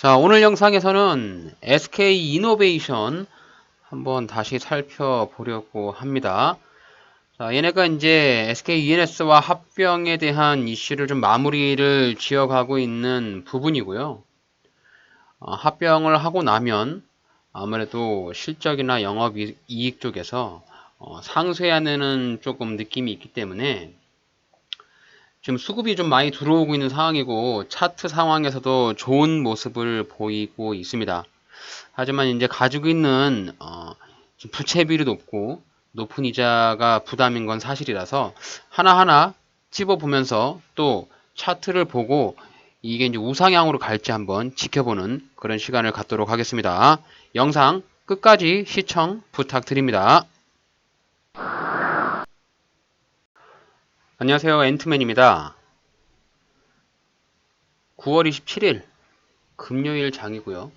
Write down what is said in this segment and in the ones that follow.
자, 오늘 영상에서는 SK이노베이션 한번 다시 살펴보려고 합니다. 자, 얘네가 이제 SK ENS와 합병에 대한 이슈를 좀 마무리를 지어가고 있는 부분이고요. 합병을 하고 나면 아무래도 실적이나 영업이익 쪽에서 상쇄하는 조금 느낌이 있기 때문에 지금 수급이 좀 많이 들어오고 있는 상황이고 차트 상황에서도 좋은 모습을 보이고 있습니다. 하지만 이제 가지고 있는 지금 부채비율이 높은 이자가 부담인 건 사실이라서 하나하나 찝어보면서 또 차트를 보고 이게 이제 우상향으로 갈지 한번 지켜보는 그런 시간을 갖도록 하겠습니다. 영상 끝까지 시청 부탁드립니다. 안녕하세요. 앤트맨입니다. 9월 27일 금요일 장이고요.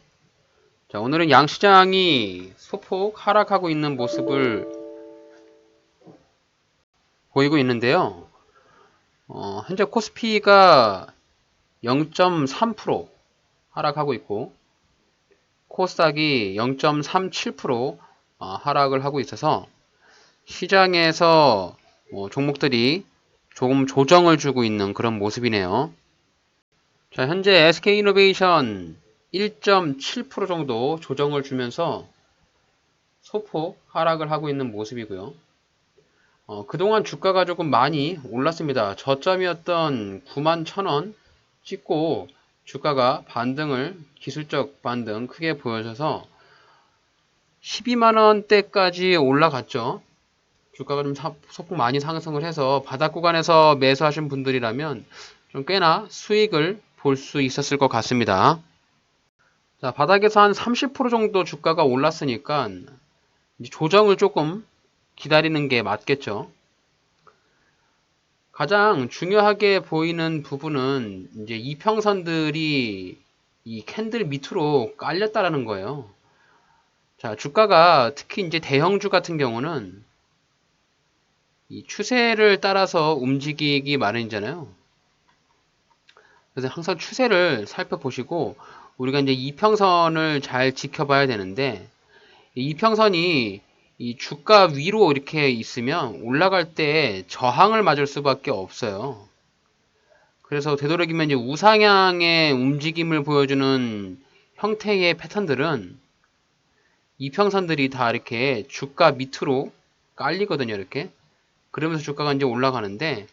자, 오늘은 양시장이 소폭 하락하고 있는 모습을 보이고 있는데요. 현재 코스피가 0.3% 하락하고 있고 코스닥이 0.37% 하락을 하고 있어서 시장에서 종목들이 조금 조정을 주고 있는 그런 모습이네요. 자, 현재 SK이노베이션 1.7% 정도 조정을 주면서 소폭 하락을 하고 있는 모습이고요. 그동안 주가가 조금 많이 올랐습니다. 저점이었던 91,000원 찍고 주가가 기술적 반등 크게 보여줘서 12만원대까지 올라갔죠. 주가가 좀 소폭 많이 상승을 해서 바닥 구간에서 매수하신 분들이라면 좀 꽤나 수익을 볼 수 있었을 것 같습니다. 자, 바닥에서 한 30% 정도 주가가 올랐으니까 이제 조정을 조금 기다리는 게 맞겠죠. 가장 중요하게 보이는 부분은 이제 이평선들이 이 캔들 밑으로 깔렸다라는 거예요. 자, 주가가 특히 이제 대형주 같은 경우는 이 추세를 따라서 움직이기 마련이잖아요. 그래서 항상 추세를 살펴보시고 우리가 이제 이평선을 잘 지켜봐야 되는데 이평선이 이 주가 위로 이렇게 있으면 올라갈 때 저항을 맞을 수밖에 없어요. 그래서 되도록이면 이제 우상향의 움직임을 보여주는 형태의 패턴들은 이평선들이 다 이렇게 주가 밑으로 깔리거든요. 이렇게. 그러면서 주가가 이제 올라가는데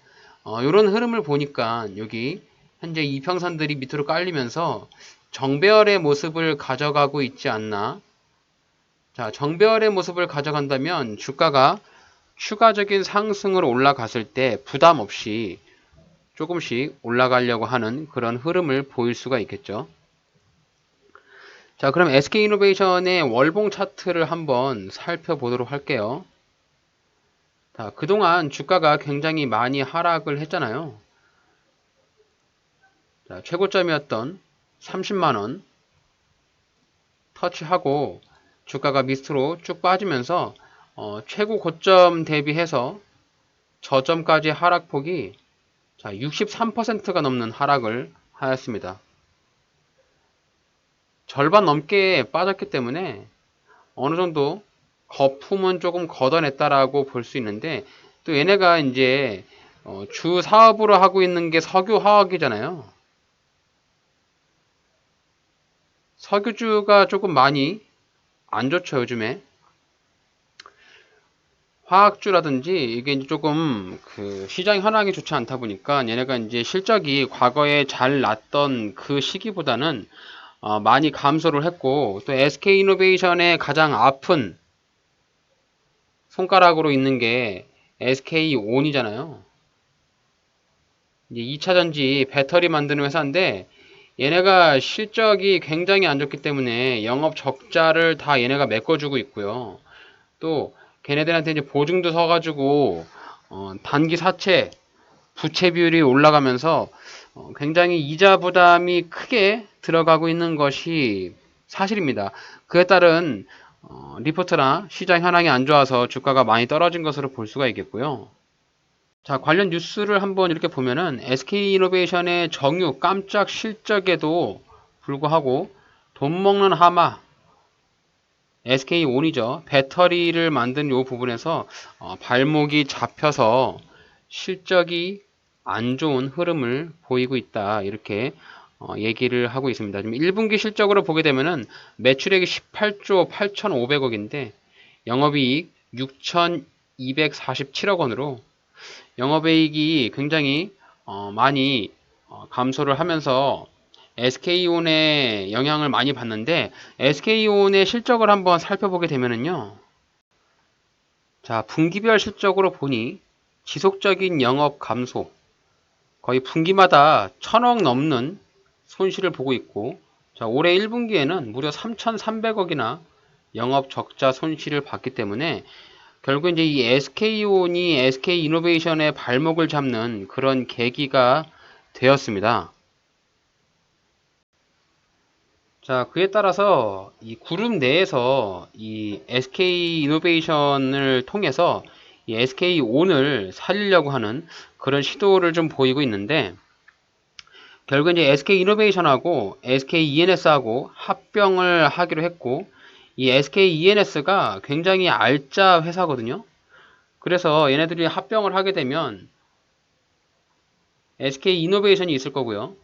이런 흐름을 보니까 여기 현재 이평선들이 밑으로 깔리면서 정배열의 모습을 가져가고 있지 않나. 자, 정배열의 모습을 가져간다면 주가가 추가적인 상승으로 올라갔을 때 부담 없이 조금씩 올라가려고 하는 그런 흐름을 보일 수가 있겠죠. 자, 그럼 SK이노베이션의 월봉 차트를 한번 살펴보도록 할게요. 자, 그동안 주가가 굉장히 많이 하락을 했잖아요. 자, 최고점이었던 30만원 터치하고 주가가 밑으로 쭉 빠지면서 최고 고점 대비해서 저점까지 하락폭이 자, 63%가 넘는 하락을 하였습니다. 절반 넘게 빠졌기 때문에 어느 정도 거품은 조금 걷어냈다라고 볼 수 있는데 또 얘네가 이제 주 사업으로 하고 있는 게 석유 화학이잖아요. 석유주가 조금 많이 안 좋죠, 요즘에. 화학주라든지 이게 이제 조금 그 시장 현황이 좋지 않다 보니까 얘네가 이제 실적이 과거에 잘 났던 그 시기보다는 많이 감소를 했고 또 SK이노베이션의 가장 아픈 손가락으로 있는 게 SK온이잖아요. 이제 2차전지 배터리 만드는 회사인데 얘네가 실적이 굉장히 안 좋기 때문에 영업 적자를 다 얘네가 메꿔주고 있고요. 또 걔네들한테 이제 보증도 서가지고 단기 사채 부채 비율이 올라가면서 굉장히 이자 부담이 크게 들어가고 있는 것이 사실입니다. 그에 따른 리포트나 시장 현황이 안 좋아서 주가가 많이 떨어진 것으로 볼 수가 있겠고요. 자, 관련 뉴스를 한번 이렇게 보면은 SK이노베이션의 정유 깜짝 실적에도 불구하고 돈 먹는 하마, SK온이죠. 배터리를 만든 요 부분에서 발목이 잡혀서 실적이 안 좋은 흐름을 보이고 있다. 이렇게 얘기를 하고 있습니다. 지금 1분기 실적으로 보게 되면은 매출액이 18조 8,500억인데 영업이익 6,247억 원으로 영업이익이 굉장히 많이 감소를 하면서 SK온의 영향을 많이 받는데 SK온의 실적을 한번 살펴보게 되면은요. 자, 분기별 실적으로 보니 지속적인 영업 감소, 거의 분기마다 1,000억 넘는 손실을 보고 있고, 자, 올해 1분기에는 무려 3,300억이나 영업 적자 손실을 봤기 때문에 결국 이제 이 SK온이 SK이노베이션의 발목을 잡는 그런 계기가 되었습니다. 자, 그에 따라서 이 그룹 내에서 이 SK이노베이션을 통해서 이 SK온을 살리려고 하는 그런 시도를 좀 보이고 있는데 결국 이제 SK이노베이션하고 SKENS하고 합병을 하기로 했고 이 SKENS가 굉장히 알짜 회사거든요. 그래서 얘네들이 합병을 하게 되면 SK이노베이션이 있을 거고요.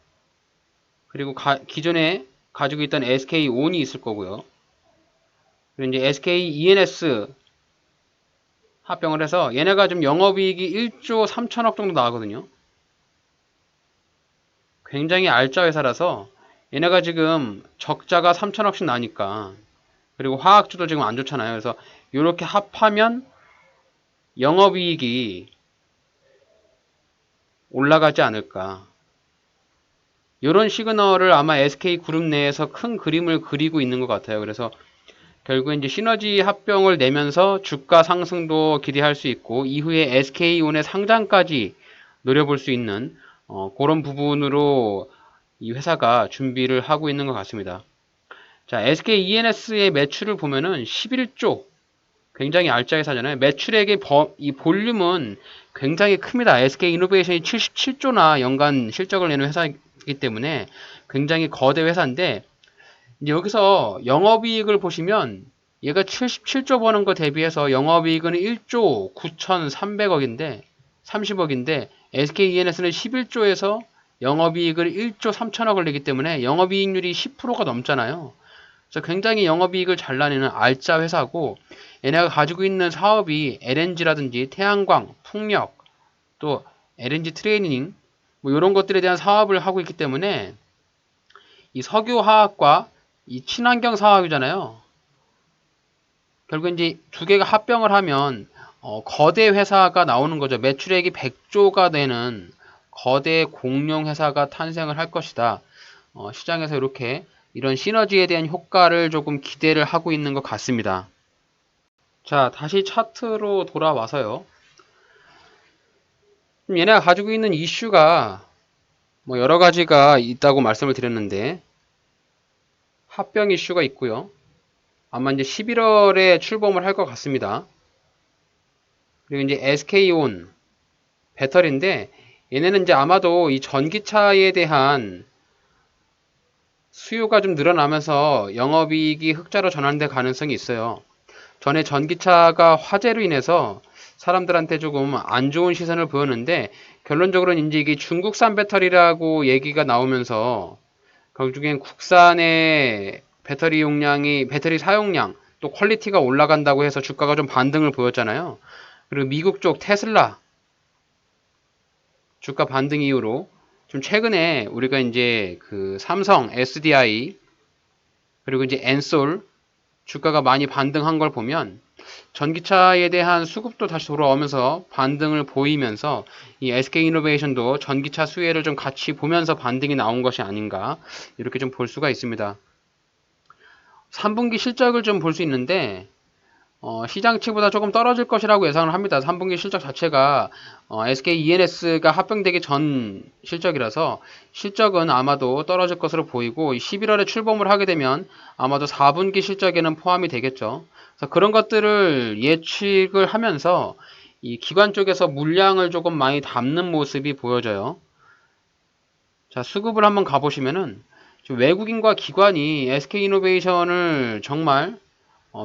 그리고 기존에 가지고 있던 SK온이 있을 거고요. 그리고 이제 SKENS 합병을 해서 얘네가 좀 영업이익이 1조 3천억 정도 나가거든요. 굉장히 알짜 회사라서 얘네가 지금 적자가 3천억씩 나니까 그리고 화학주도 지금 안 좋잖아요. 그래서 이렇게 합하면 영업이익이 올라가지 않을까. 이런 시그널을 아마 SK그룹 내에서 큰 그림을 그리고 있는 것 같아요. 그래서 결국 이제 시너지 합병을 내면서 주가 상승도 기대할 수 있고 이후에 SK온의 상장까지 노려볼 수 있는 그런 부분으로 이 회사가 준비를 하고 있는 것 같습니다. 자, SKENS의 매출을 보면은 11조 굉장히 알짜 회사잖아요. 매출액의 이 볼륨은 굉장히 큽니다. SK이노베이션이 77조나 연간 실적을 내는 회사이기 때문에 굉장히 거대 회사인데 이제 여기서 영업이익을 보시면 얘가 77조 버는 거 대비해서 영업이익은 1조 9,300억인데 30억인데 SKENS는 11조에서 영업이익을 1조 3천억을 내기 때문에 영업이익률이 10%가 넘잖아요. 그래서 굉장히 영업이익을 잘 나내는 알짜 회사고 얘네가 가지고 있는 사업이 LNG라든지 태양광, 풍력, 또 LNG 트레이닝 뭐 이런 것들에 대한 사업을 하고 있기 때문에 이 석유화학과 이 친환경 사업이잖아요. 결국 이제 두 개가 합병을 하면 거대 회사가 나오는 거죠. 매출액이 100조가 되는 거대 공룡 회사가 탄생을 할 것이다. 시장에서 이렇게 이런 시너지에 대한 효과를 조금 기대를 하고 있는 것 같습니다. 자, 다시 차트로 돌아와서요. 얘네가 가지고 있는 이슈가 뭐 여러 가지가 있다고 말씀을 드렸는데 합병 이슈가 있고요. 아마 이제 11월에 출범을 할 것 같습니다. 그리고 이제 SK온 배터리인데 얘네는 이제 아마도 이 전기차에 대한 수요가 좀 늘어나면서 영업이익이 흑자로 전환될 가능성이 있어요. 전에 전기차가 화재로 인해서 사람들한테 조금 안 좋은 시선을 보였는데 결론적으로는 이제 이게 중국산 배터리라고 얘기가 나오면서 결국엔 국산의 배터리 용량이 배터리 사용량 또 퀄리티가 올라간다고 해서 주가가 좀 반등을 보였잖아요. 그리고 미국 쪽 테슬라 주가 반등 이후로 좀 최근에 우리가 이제 그 삼성 SDI 그리고 이제 엔솔 주가가 많이 반등한 걸 보면 전기차에 대한 수급도 다시 돌아오면서 반등을 보이면서 이 SK이노베이션도 전기차 수혜를 좀 같이 보면서 반등이 나온 것이 아닌가 이렇게 좀 볼 수가 있습니다. 3분기 실적을 좀 볼 수 있는데 시장치보다 조금 떨어질 것이라고 예상을 합니다. 3분기 실적 자체가 SKENS가 합병되기 전 실적이라서 실적은 아마도 떨어질 것으로 보이고 11월에 출범을 하게 되면 아마도 4분기 실적에는 포함이 되겠죠. 그래서 그런 것들을 예측을 하면서 이 기관 쪽에서 물량을 조금 많이 담는 모습이 보여져요. 자, 수급을 한번 가보시면은 외국인과 기관이 SK이노베이션을 정말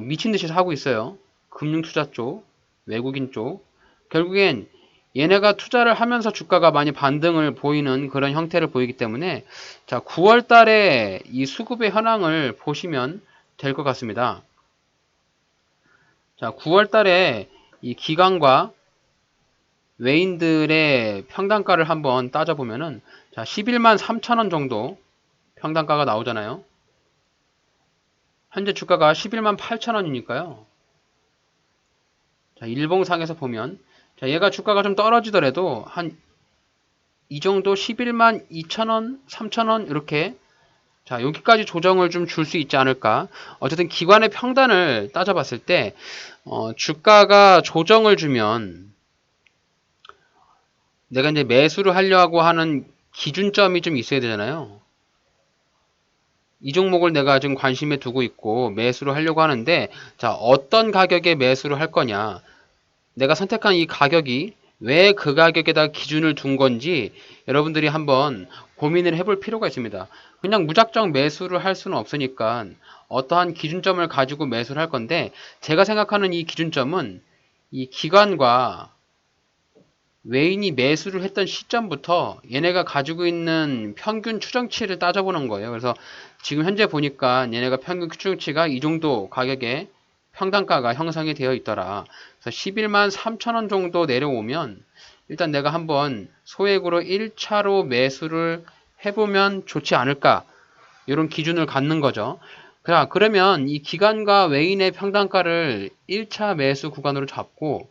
미친 듯이 사고 있어요. 금융투자 쪽, 외국인 쪽. 결국엔 얘네가 투자를 하면서 주가가 많이 반등을 보이는 그런 형태를 보이기 때문에 자, 9월 달에 이 수급의 현황을 보시면 될 것 같습니다. 자, 9월 달에 이 기관과 외인들의 평단가를 한번 따져보면은 자, 11만 3천원 정도 평단가가 나오잖아요. 현재 주가가 11만 8천원이니까요. 자, 일봉상에서 보면 자, 얘가 주가가 좀 떨어지더라도 한 이 정도 11만 2천원, 3천원 이렇게 자, 여기까지 조정을 좀 줄 수 있지 않을까. 어쨌든 기관의 평단을 따져봤을 때 주가가 조정을 주면 내가 이제 매수를 하려고 하는 기준점이 좀 있어야 되잖아요. 이 종목을 내가 지금 관심에 두고 있고 매수를 하려고 하는데 자, 어떤 가격에 매수를 할 거냐. 내가 선택한 이 가격이 왜 그 가격에다 기준을 둔 건지 여러분들이 한번 고민을 해볼 필요가 있습니다. 그냥 무작정 매수를 할 수는 없으니까 어떠한 기준점을 가지고 매수를 할 건데 제가 생각하는 이 기준점은 이 기관과 외인이 매수를 했던 시점부터 얘네가 가지고 있는 평균 추정치를 따져보는 거예요. 그래서 지금 현재 보니까 얘네가 평균 추정치가 이 정도 가격에 평단가가 형성이 되어 있더라. 그래서 11만 3천원 정도 내려오면 일단 내가 한번 소액으로 1차로 매수를 해보면 좋지 않을까. 이런 기준을 갖는 거죠. 자, 그러면 이 기관과 외인의 평단가를 1차 매수 구간으로 잡고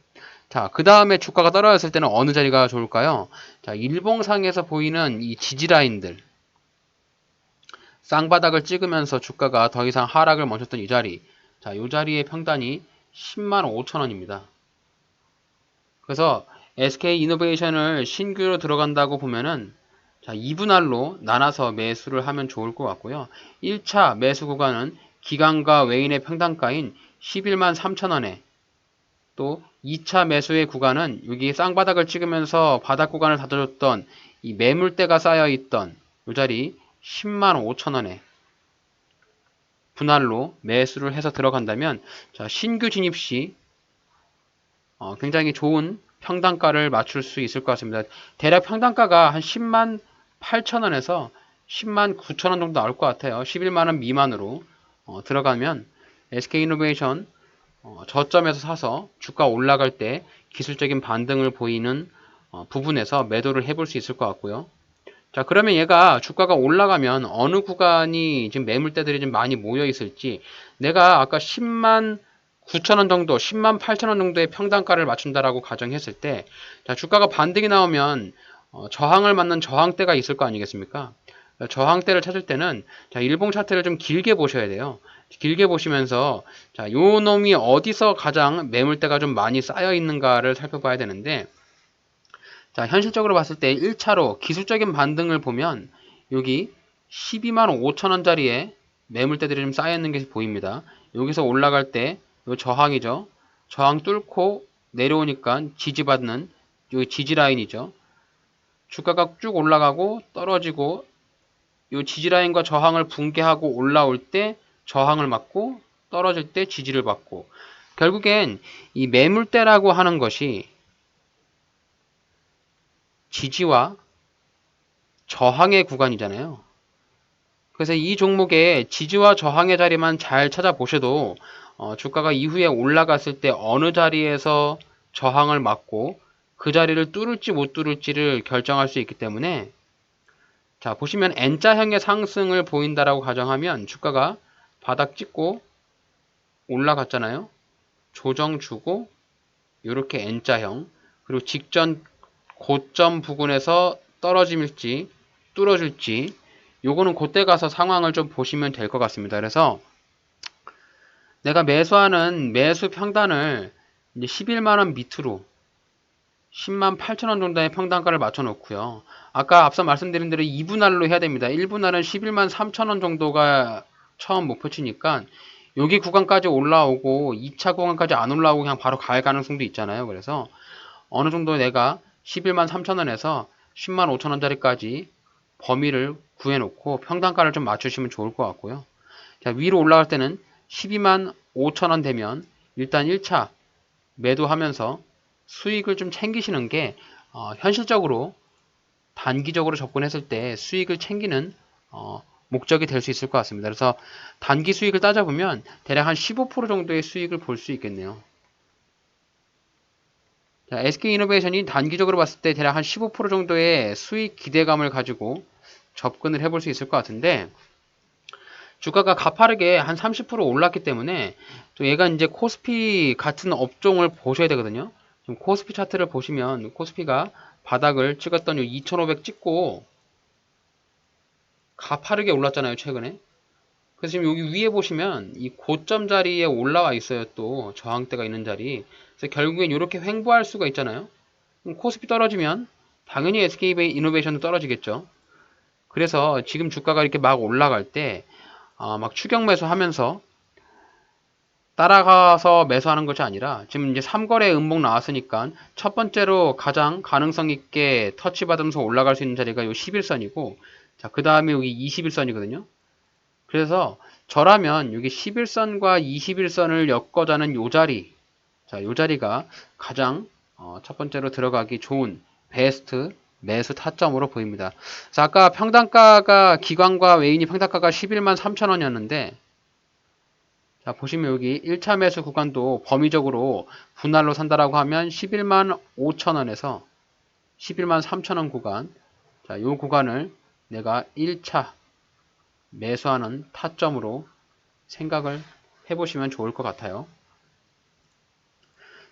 자, 그 다음에 주가가 떨어졌을 때는 어느 자리가 좋을까요? 자, 일봉상에서 보이는 이 지지라인들. 쌍바닥을 찍으면서 주가가 더 이상 하락을 멈췄던 이 자리. 자, 이 자리의 평단이 10만 5천원입니다. 그래서 SK이노베이션을 신규로 들어간다고 보면은 자, 2분할로 나눠서 매수를 하면 좋을 것 같고요. 1차 매수 구간은 기관과 외인의 평단가인 11만 3천원에 또 2차 매수의 구간은 여기 쌍바닥을 찍으면서 바닥 구간을 다져줬던 이 매물대가 쌓여있던 이 자리 10만 5천원에 분할로 매수를 해서 들어간다면 자, 신규 진입 시 굉장히 좋은 평단가를 맞출 수 있을 것 같습니다. 대략 평단가가 한 10만 8천원에서 10만 9천원 정도 나올 것 같아요. 11만원 미만으로 들어가면 SK이노베이션 저점에서 사서 주가 올라갈 때 기술적인 반등을 보이는 부분에서 매도를 해볼 수 있을 것 같고요. 자, 그러면 얘가 주가가 올라가면 어느 구간이 지금 매물대들이 좀 많이 모여 있을지 내가 아까 10만 9천원 정도, 10만 8천원 정도의 평단가를 맞춘다라고 가정했을 때 자, 주가가 반등이 나오면 저항을 맞는 저항대가 있을 거 아니겠습니까? 저항대를 찾을 때는 자, 일봉 차트를 좀 길게 보셔야 돼요. 길게 보시면서 자, 요 놈이 어디서 가장 매물대가 좀 많이 쌓여 있는가를 살펴봐야 되는데 자, 현실적으로 봤을 때 1차로 기술적인 반등을 보면 여기 12만 5천원짜리에 매물대들이 좀 쌓여 있는 게 보입니다. 여기서 올라갈 때 요 저항이죠. 저항 뚫고 내려오니까 지지받는 여기 지지라인이죠. 주가가 쭉 올라가고 떨어지고 이 지지라인과 저항을 붕괴하고 올라올 때 저항을 맞고 떨어질 때 지지를 받고 결국엔 이 매물대라고 하는 것이 지지와 저항의 구간이잖아요. 그래서 이 종목의 지지와 저항의 자리만 잘 찾아보셔도 주가가 이후에 올라갔을 때 어느 자리에서 저항을 맞고 그 자리를 뚫을지 못 뚫을지를 결정할 수 있기 때문에 자, 보시면 N자형의 상승을 보인다라고 가정하면 주가가 바닥 찍고 올라갔잖아요. 조정 주고 이렇게 N자형 그리고 직전 고점 부근에서 떨어질지 뚫어줄지 요거는 그때 가서 상황을 좀 보시면 될 것 같습니다. 그래서 내가 매수하는 매수 평단을 이제 11만원 밑으로 10만 8천원 정도의 평단가를 맞춰 놓고요. 아까 앞서 말씀드린 대로 2분할로 해야 됩니다. 1분할은 11만 3천원 정도가 처음 목표치니까 여기 구간까지 올라오고 2차 구간까지 안 올라오고 그냥 바로 갈 가능성도 있잖아요. 그래서 어느 정도 내가 11만 3천원에서 10만 5천원짜리까지 범위를 구해놓고 평단가를 좀 맞추시면 좋을 것 같고요. 자, 위로 올라갈 때는 12만 5천 원 되면 일단 1차 매도하면서 수익을 좀 챙기시는 게 현실적으로 단기적으로 접근했을 때 수익을 챙기는 목적이 될 수 있을 것 같습니다. 그래서 단기 수익을 따져보면 대략 한 15% 정도의 수익을 볼 수 있겠네요. 자, SK이노베이션이 단기적으로 봤을 때 대략 한 15% 정도의 수익 기대감을 가지고 접근을 해볼 수 있을 것 같은데, 주가가 가파르게 한 30% 올랐기 때문에 또 얘가 이제 코스피 같은 업종을 보셔야 되거든요. 지금 코스피 차트를 보시면 코스피가 바닥을 찍었던 2500 찍고 가파르게 올랐잖아요, 최근에. 그래서 지금 여기 위에 보시면 이 고점 자리에 올라와 있어요. 또 저항대가 있는 자리. 그래서 결국엔 이렇게 횡보할 수가 있잖아요. 그럼 코스피 떨어지면 당연히 SK이노베이션도 떨어지겠죠. 그래서 지금 주가가 이렇게 막 올라갈 때 막 추격 매수하면서 따라가서 매수하는 것이 아니라 지금 이제 3거래 음봉 나왔으니까 첫 번째로 가장 가능성 있게 터치 받으면서 올라갈 수 있는 자리가 요 11선이고, 자, 그 다음에 여기 21선이거든요. 그래서 저라면 여기 11선과 21선을 엮어자는 요 자리, 자, 요 자리가 가장 첫 번째로 들어가기 좋은 베스트 매수 타점으로 보입니다. 자, 아까 평단가가 기관과 외인이 평단가가 11만 3천 원이었는데, 자, 보시면 여기 1차 매수 구간도 범위적으로 분할로 산다라고 하면 11만 5천 원에서 11만 3천 원 구간, 자, 요 구간을 내가 1차 매수하는 타점으로 생각을 해보시면 좋을 것 같아요.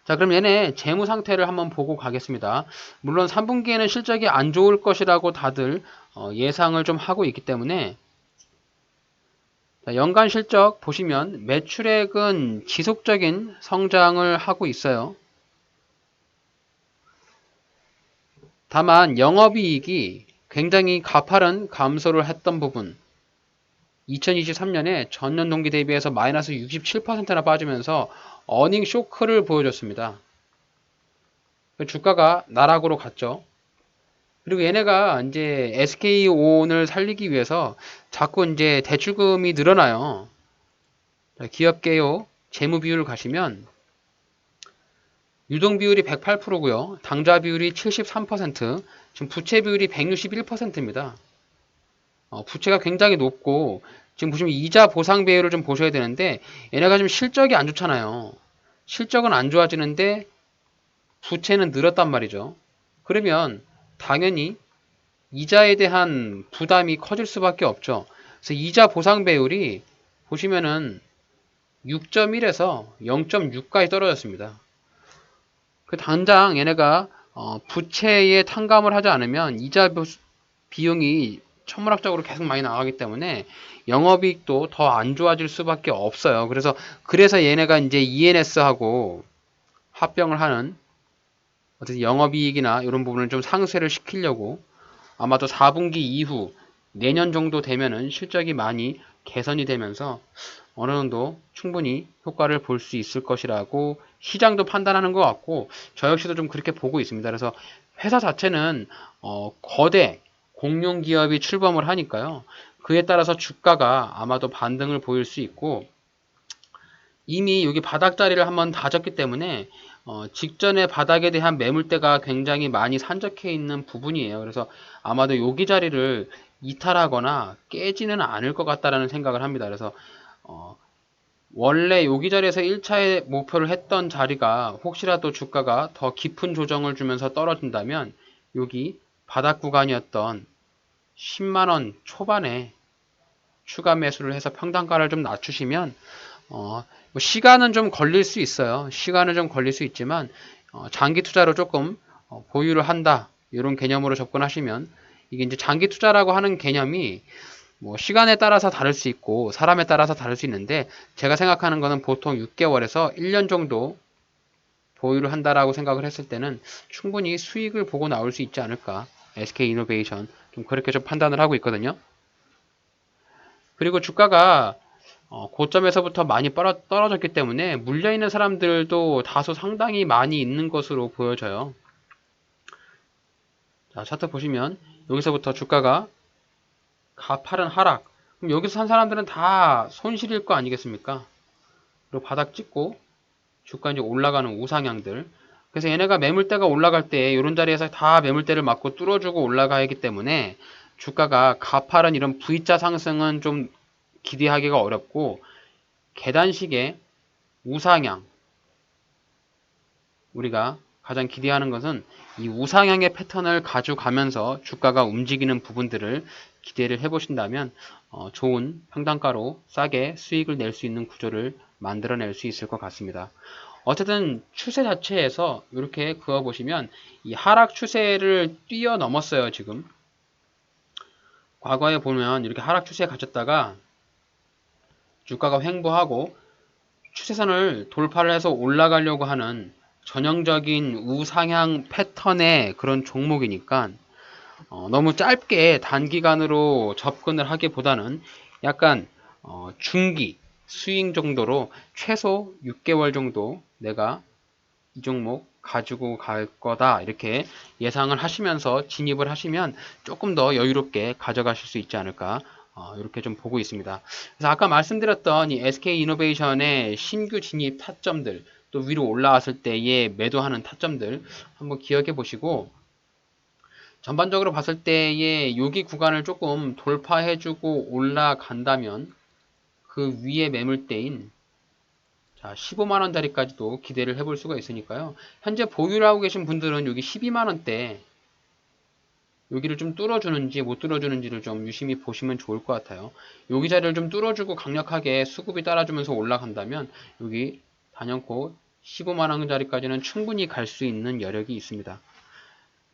자, 그럼 얘네 재무 상태를 한번 보고 가겠습니다. 물론 3분기에는 실적이 안 좋을 것이라고 다들 예상을 좀 하고 있기 때문에, 자, 연간 실적 보시면 매출액은 지속적인 성장을 하고 있어요. 다만 영업이익이 굉장히 가파른 감소를 했던 부분, 2023년에 전년 동기 대비해서 마이너스 67%나 빠지면서 어닝 쇼크를 보여줬습니다. 주가가 나락으로 갔죠. 그리고 얘네가 이제 SK온을 살리기 위해서 자꾸 이제 대출금이 늘어나요. 기업개요 재무 비율을 가시면 유동 비율이 108%고요. 당좌 비율이 73%, 지금 부채 비율이 161%입니다. 부채가 굉장히 높고, 지금 보시면 이자 보상 배율을 좀 보셔야 되는데, 얘네가 지금 실적이 안 좋잖아요. 실적은 안 좋아지는데 부채는 늘었단 말이죠. 그러면 당연히 이자에 대한 부담이 커질 수밖에 없죠. 그래서 이자 보상 배율이 보시면은 6.1에서 0.6까지 떨어졌습니다. 그 당장 얘네가 부채에 탕감을 하지 않으면 이자 비용이 천문학적으로 계속 많이 나가기 때문에 영업이익도 더 안 좋아질 수밖에 없어요. 그래서 얘네가 이제 ENS하고 합병을 하는 어쨌든 영업이익이나 이런 부분을 좀 상쇄를 시키려고 아마도 4분기 이후 내년 정도 되면은 실적이 많이 개선이 되면서 어느 정도 충분히 효과를 볼 수 있을 것이라고 시장도 판단하는 것 같고 저 역시도 좀 그렇게 보고 있습니다. 그래서 회사 자체는 거대 공룡 기업이 출범을 하니까요. 그에 따라서 주가가 아마도 반등을 보일 수 있고 이미 여기 바닥 자리를 한번 다졌기 때문에 직전에 바닥에 대한 매물대가 굉장히 많이 산적해 있는 부분이에요. 그래서 아마도 여기 자리를 이탈하거나 깨지는 않을 것 같다라는 생각을 합니다. 그래서 원래 여기 자리에서 1차에 목표를 했던 자리가 혹시라도 주가가 더 깊은 조정을 주면서 떨어진다면 여기 바닥 구간이었던 10만원 초반에 추가 매수를 해서 평단가를 좀 낮추시면 뭐 시간은 좀 걸릴 수 있어요. 시간은 좀 걸릴 수 있지만 장기 투자로 조금 보유를 한다 이런 개념으로 접근하시면 이게 이제 장기 투자라고 하는 개념이 뭐 시간에 따라서 다를 수 있고 사람에 따라서 다를 수 있는데 제가 생각하는 거는 보통 6개월에서 1년 정도 보유를 한다라고 생각을 했을 때는 충분히 수익을 보고 나올 수 있지 않을까. SK이노베이션 좀 그렇게 좀 판단을 하고 있거든요. 그리고 주가가 고점에서부터 많이 떨어졌기 때문에 물려있는 사람들도 다소 상당히 많이 있는 것으로 보여져요. 자, 차트 보시면 여기서부터 주가가 가파른 하락. 그럼 여기서 산 사람들은 다 손실일 거 아니겠습니까? 그리고 바닥 찍고 주가 이제 올라가는 우상향들. 그래서 얘네가 매물대가 올라갈 때 이런 자리에서 다 매물대를 맞고 뚫어주고 올라가기 때문에 주가가 가파른 이런 V자 상승은 좀 기대하기가 어렵고, 계단식의 우상향, 우리가 가장 기대하는 것은 이 우상향의 패턴을 가져가면서 주가가 움직이는 부분들을 기대를 해보신다면 좋은 평단가로 싸게 수익을 낼 수 있는 구조를 만들어낼 수 있을 것 같습니다. 어쨌든 추세 자체에서 이렇게 그어보시면 이 하락 추세를 뛰어넘었어요. 지금 과거에 보면 이렇게 하락 추세에 갇혔다가 주가가 횡보하고 추세선을 돌파를 해서 올라가려고 하는 전형적인 우상향 패턴의 그런 종목이니까 너무 짧게 단기간으로 접근을 하기보다는 약간 중기 스윙 정도로 최소 6개월 정도 내가 이 종목 가지고 갈 거다 이렇게 예상을 하시면서 진입을 하시면 조금 더 여유롭게 가져가실 수 있지 않을까, 이렇게 좀 보고 있습니다. 그래서 아까 말씀드렸던 이 SK이노베이션의 신규 진입 타점들, 또 위로 올라왔을 때의 매도하는 타점들 한번 기억해 보시고, 전반적으로 봤을 때의 여기 구간을 조금 돌파해주고 올라간다면 그 위에 매물대인 자, 15만원짜리까지도 기대를 해볼 수가 있으니까요. 현재 보유를 하고 계신 분들은 여기 12만원대 여기를 좀 뚫어주는지 못 뚫어주는지를 좀 유심히 보시면 좋을 것 같아요. 여기 자리를 좀 뚫어주고 강력하게 수급이 따라주면서 올라간다면 여기 단연코 15만원짜리까지는 충분히 갈 수 있는 여력이 있습니다.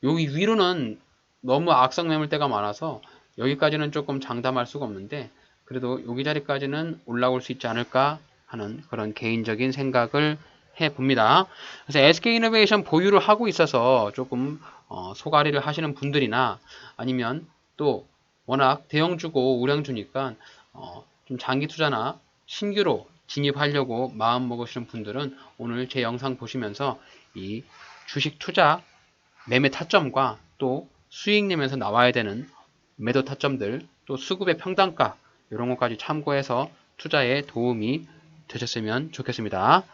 여기 위로는 너무 악성 매물대가 많아서 여기까지는 조금 장담할 수가 없는데, 그래도 여기 자리까지는 올라올 수 있지 않을까 하는 그런 개인적인 생각을 해봅니다. 그래서 SK이노베이션 보유를 하고 있어서 조금 소가리를 하시는 분들이나, 아니면 또 워낙 대형주고 우량주니까 좀 장기 투자나 신규로 진입하려고 마음 먹으시는 분들은 오늘 제 영상 보시면서 이 주식 투자 매매 타점과 또 수익 내면서 나와야 되는 매도 타점들, 또 수급의 평단가, 이런 것까지 참고해서 투자에 도움이 되셨으면 좋겠습니다.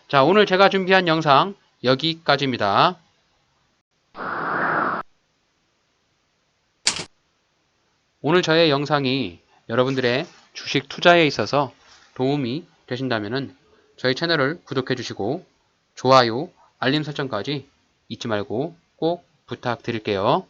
자, 오늘 제가 준비한 영상 여기까지입니다. 오늘 저의 영상이 여러분들의 주식 투자에 있어서 도움이 되신다면 저희 채널을 구독해 주시고 좋아요, 알림 설정까지 잊지 말고 꼭 부탁드릴게요.